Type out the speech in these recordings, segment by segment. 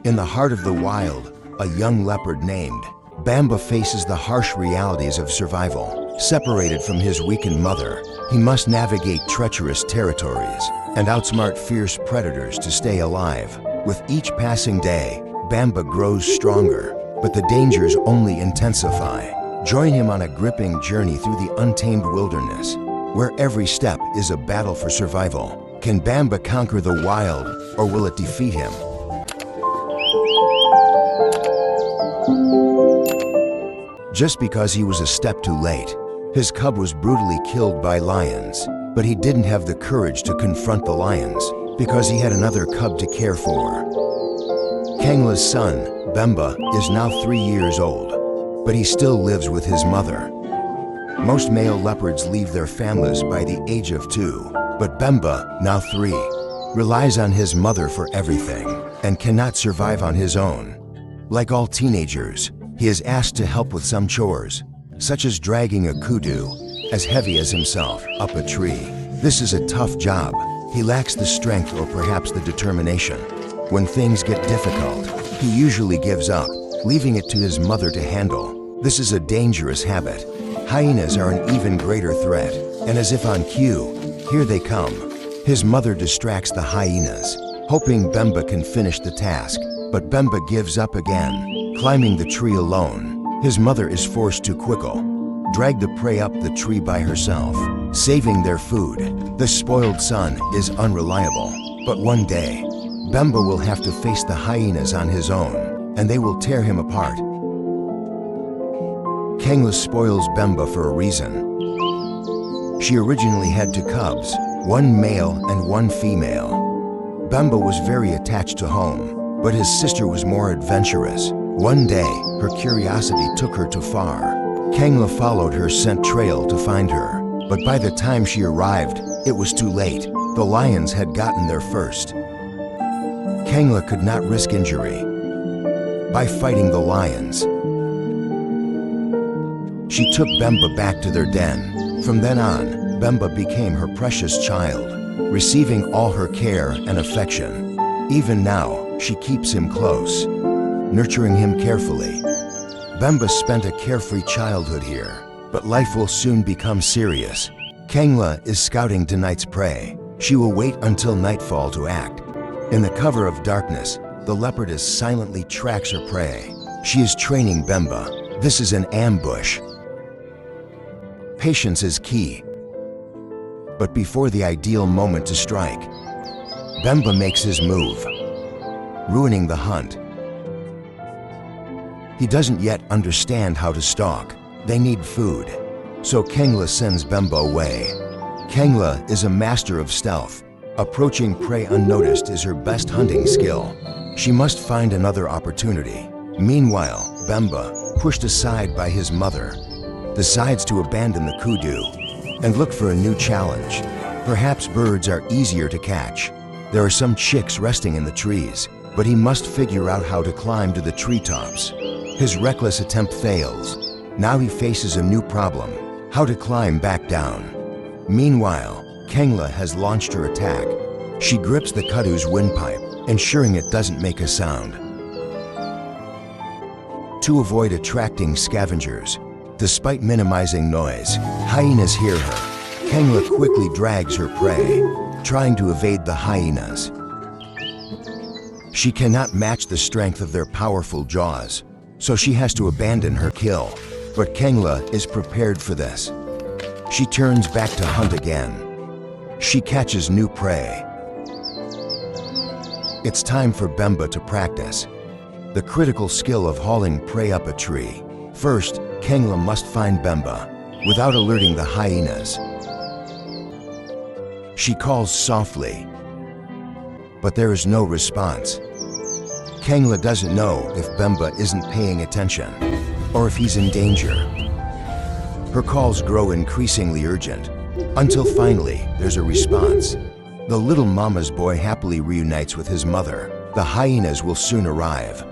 In the heart of the wild, a young leopard named Bamba faces the harsh realities of survival. Separated from his weakened mother, he must navigate treacherous territories and outsmart fierce predators to stay alive. With each passing day, Bamba grows stronger, but the dangers only intensify. Join him on a gripping journey through the untamed wilderness, where every step is a battle for survival. Can Bamba conquer the wild, or will it defeat him? Just because he was a step too late, his cub was brutally killed by lions. But he didn't have the courage to confront the lions because he had another cub to care for. Kangla's son, Bamba, is now 3 years old, but he still lives with his mother. Most male leopards leave their families by the age of 2, but Bamba, now 3, relies on his mother for everything and cannot survive on his own. Like all teenagers, he is asked to help with some chores, such as dragging a kudu, as heavy as himself, up a tree. This is a tough job. He lacks the strength or perhaps the determination. When things get difficult, he usually gives up, leaving it to his mother to handle. This is a dangerous habit. Hyenas are an even greater threat, and as if on cue, here they come. His mother distracts the hyenas, hoping Bamba can finish the task, but Bamba gives up again. Climbing the tree alone, his mother is forced to quickle, drag the prey up the tree by herself, saving their food. The spoiled son is unreliable, but one day, Bamba will have to face the hyenas on his own, and they will tear him apart. Kangla spoils Bamba for a reason. She originally had 2 cubs, 1 male and 1 female. Bamba was very attached to home, but his sister was more adventurous. One day, her curiosity took her too far. Kangla followed her scent trail to find her, but by the time she arrived, it was too late. The lions had gotten there first. Kangla could not risk injury by fighting the lions. She took Bamba back to their den. From then on, Bamba became her precious child, receiving all her care and affection. Even now, she keeps him close, nurturing him carefully. Bamba spent a carefree childhood here, but life will soon become serious. Kangla is scouting tonight's prey. She will wait until nightfall to act. In the cover of darkness, the leopardess silently tracks her prey. She is training Bamba. This is an ambush. Patience is key. But before the ideal moment to strike, Bamba makes his move, ruining the hunt. He doesn't yet understand how to stalk. They need food, so Kangla sends Bamba away. Kangla is a master of stealth. Approaching prey unnoticed is her best hunting skill. She must find another opportunity. Meanwhile, Bamba, pushed aside by his mother, decides to abandon the kudu and look for a new challenge. Perhaps birds are easier to catch. There are some chicks resting in the trees, but he must figure out how to climb to the treetops. His reckless attempt fails. Now he faces a new problem: how to climb back down. Meanwhile, Kangla has launched her attack. She grips the kudu's windpipe, ensuring it doesn't make a sound. To avoid attracting scavengers, despite minimizing noise, hyenas hear her. Kangla quickly drags her prey, trying to evade the hyenas. She cannot match the strength of their powerful jaws, so she has to abandon her kill. But Kangla is prepared for this. She turns back to hunt again. She catches new prey. It's time for Bamba to practice the critical skill of hauling prey up a tree. First, Kangla must find Bamba without alerting the hyenas. She calls softly, but there is no response. Kangla doesn't know if Bamba isn't paying attention or if he's in danger. Her calls grow increasingly urgent until finally there's a response. The little mama's boy happily reunites with his mother. The hyenas will soon arrive.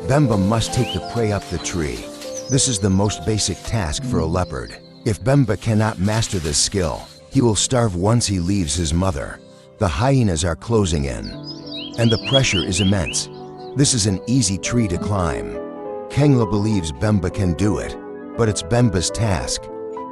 Bamba must take the prey up the tree. This is the most basic task for a leopard. If Bamba cannot master this skill, he will starve once he leaves his mother. The hyenas are closing in, and the pressure is immense. This is an easy tree to climb. Kengla believes Bamba can do it, but it's Bamba's task.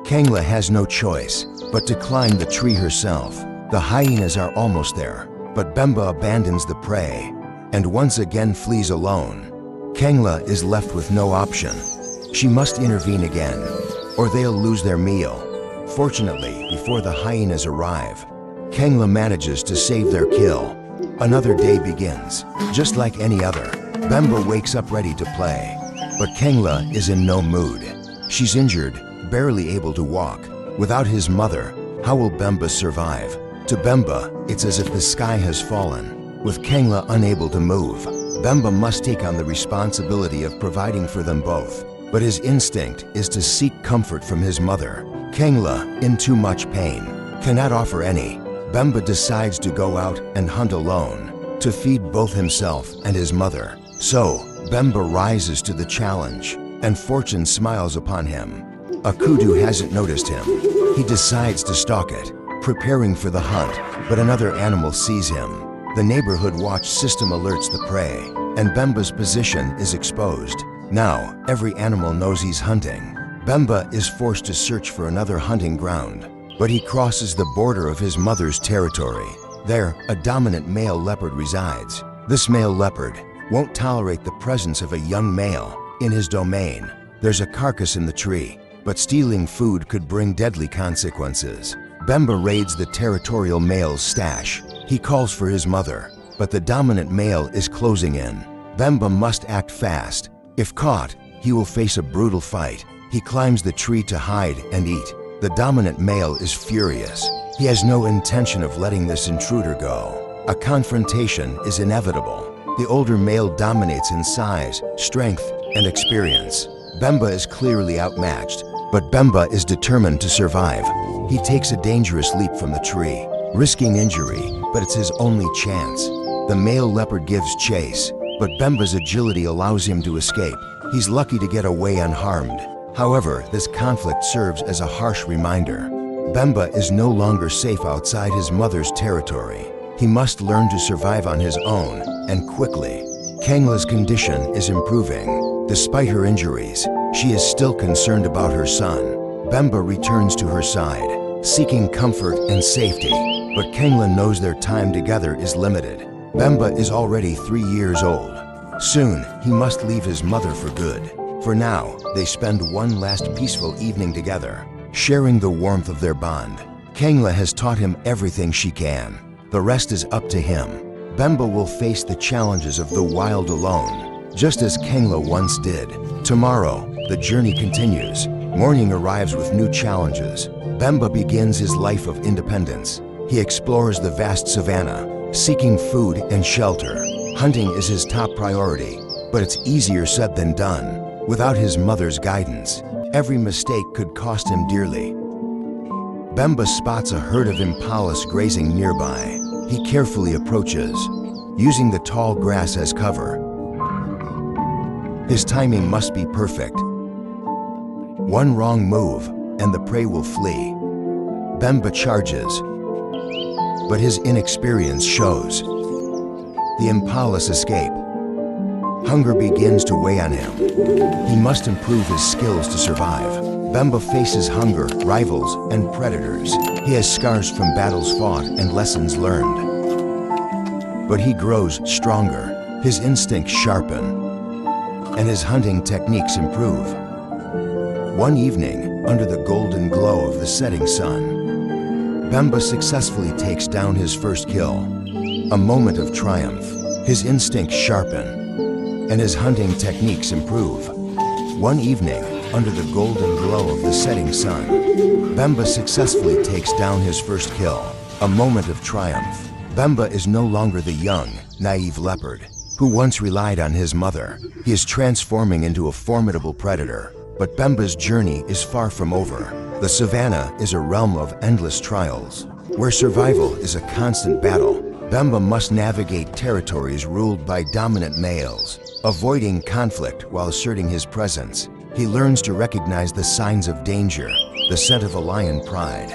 Kengla has no choice but to climb the tree herself. The hyenas are almost there, but Bamba abandons the prey and once again flees alone. Kengla is left with no option. She must intervene again, or they'll lose their meal. Fortunately, before the hyenas arrive, Kengla manages to save their kill. Another day begins. Just like any other, Bamba wakes up ready to play. But Kengla is in no mood. She's injured, barely able to walk. Without his mother, how will Bamba survive? To Bamba, it's as if the sky has fallen. With Kengla unable to move, Bamba must take on the responsibility of providing for them both. But his instinct is to seek comfort from his mother. Kengla, in too much pain, cannot offer any. Bamba decides to go out and hunt alone, to feed both himself and his mother. So, Bamba rises to the challenge, and fortune smiles upon him. A kudu hasn't noticed him. He decides to stalk it, preparing for the hunt, but another animal sees him. The neighborhood watch system alerts the prey, and Bamba's position is exposed. Now, every animal knows he's hunting. Bamba is forced to search for another hunting ground, but he crosses the border of his mother's territory. There, a dominant male leopard resides. This male leopard won't tolerate the presence of a young male in his domain. There's a carcass in the tree, but stealing food could bring deadly consequences. Bamba raids the territorial male's stash. He calls for his mother, but the dominant male is closing in. Bamba must act fast. If caught, he will face a brutal fight. He climbs the tree to hide and eat. The dominant male is furious. He has no intention of letting this intruder go. A confrontation is inevitable. The older male dominates in size, strength, and experience. Bamba is clearly outmatched, but Bamba is determined to survive. He takes a dangerous leap from the tree, risking injury, but it's his only chance. The male leopard gives chase, but Bamba's agility allows him to escape. He's lucky to get away unharmed. However, this conflict serves as a harsh reminder. Bamba is no longer safe outside his mother's territory. He must learn to survive on his own, and quickly. Kengla's condition is improving. Despite her injuries, she is still concerned about her son. Bamba returns to her side, seeking comfort and safety, but Kengla knows their time together is limited. Bamba is already 3 years old. Soon, he must leave his mother for good. For now, they spend one last peaceful evening together, sharing the warmth of their bond. Kengla has taught him everything she can. The rest is up to him. Bamba will face the challenges of the wild alone, just as Kengla once did. Tomorrow, the journey continues. Morning arrives with new challenges. Bamba begins his life of independence. He explores the vast savanna, seeking food and shelter. Hunting is his top priority, but it's easier said than done. Without his mother's guidance, every mistake could cost him dearly. Bamba spots a herd of impalas grazing nearby. He carefully approaches, using the tall grass as cover. His timing must be perfect. One wrong move, and the prey will flee. Bamba charges, but his inexperience shows. The impalas escape. Hunger begins to weigh on him. He must improve his skills to survive. Bamba faces hunger, rivals, and predators. He has scars from battles fought and lessons learned. But he grows stronger. His instincts sharpen, and his hunting techniques improve. One evening, under the golden glow of the setting sun, Bamba successfully takes down his first kill. A moment of triumph. His instincts sharpen, and his hunting techniques improve. One evening, under the golden glow of the setting sun, Bamba successfully takes down his first kill. A moment of triumph. Bamba is no longer the young, naive leopard who once relied on his mother. He is transforming into a formidable predator. But Bamba's journey is far from over. The savannah is a realm of endless trials, where survival is a constant battle. Bamba must navigate territories ruled by dominant males, avoiding conflict while asserting his presence. He learns to recognize the signs of danger, the scent of a lion pride,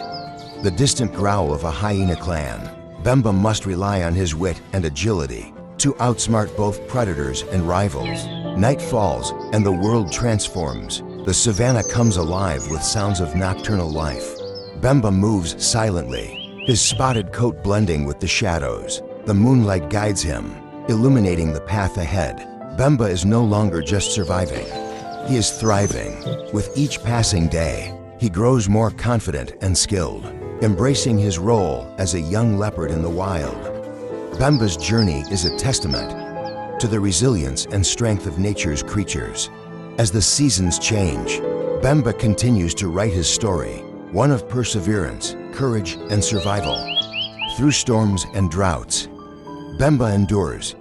the distant growl of a hyena clan. Bamba must rely on his wit and agility to outsmart both predators and rivals. Night falls and the world transforms. The savanna comes alive with sounds of nocturnal life. Bamba moves silently, his spotted coat blending with the shadows. The moonlight guides him, illuminating the path ahead. Bamba is no longer just surviving. He is thriving. With each passing day, he grows more confident and skilled, embracing his role as a young leopard in the wild. Bamba's journey is a testament to the resilience and strength of nature's creatures. As the seasons change, Bamba continues to write his story, one of perseverance, courage, and survival. Through storms and droughts, Bamba endures.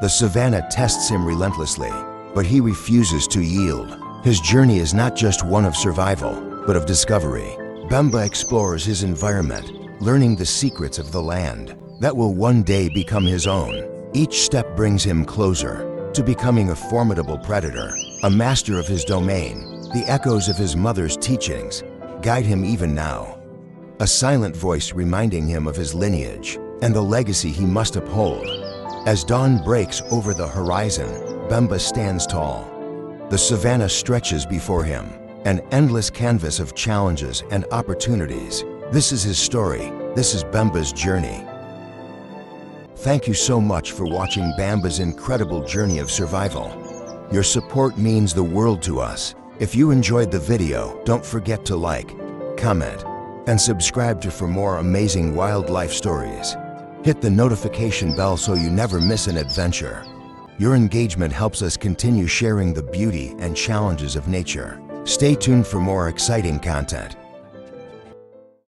The savanna tests him relentlessly, but he refuses to yield. His journey is not just one of survival, but of discovery. Bamba explores his environment, learning the secrets of the land that will one day become his own. Each step brings him closer to becoming a formidable predator, a master of his domain. The echoes of his mother's teachings guide him even now, a silent voice reminding him of his lineage and the legacy he must uphold. As dawn breaks over the horizon, Bamba stands tall. The savanna stretches before him, an endless canvas of challenges and opportunities. This is his story. This is Bamba's journey. Thank you so much for watching Bamba's incredible journey of survival. Your support means the world to us. If you enjoyed the video, don't forget to like, comment, and subscribe for more amazing wildlife stories. Hit the notification bell so you never miss an adventure. Your engagement helps us continue sharing the beauty and challenges of nature. Stay tuned for more exciting content.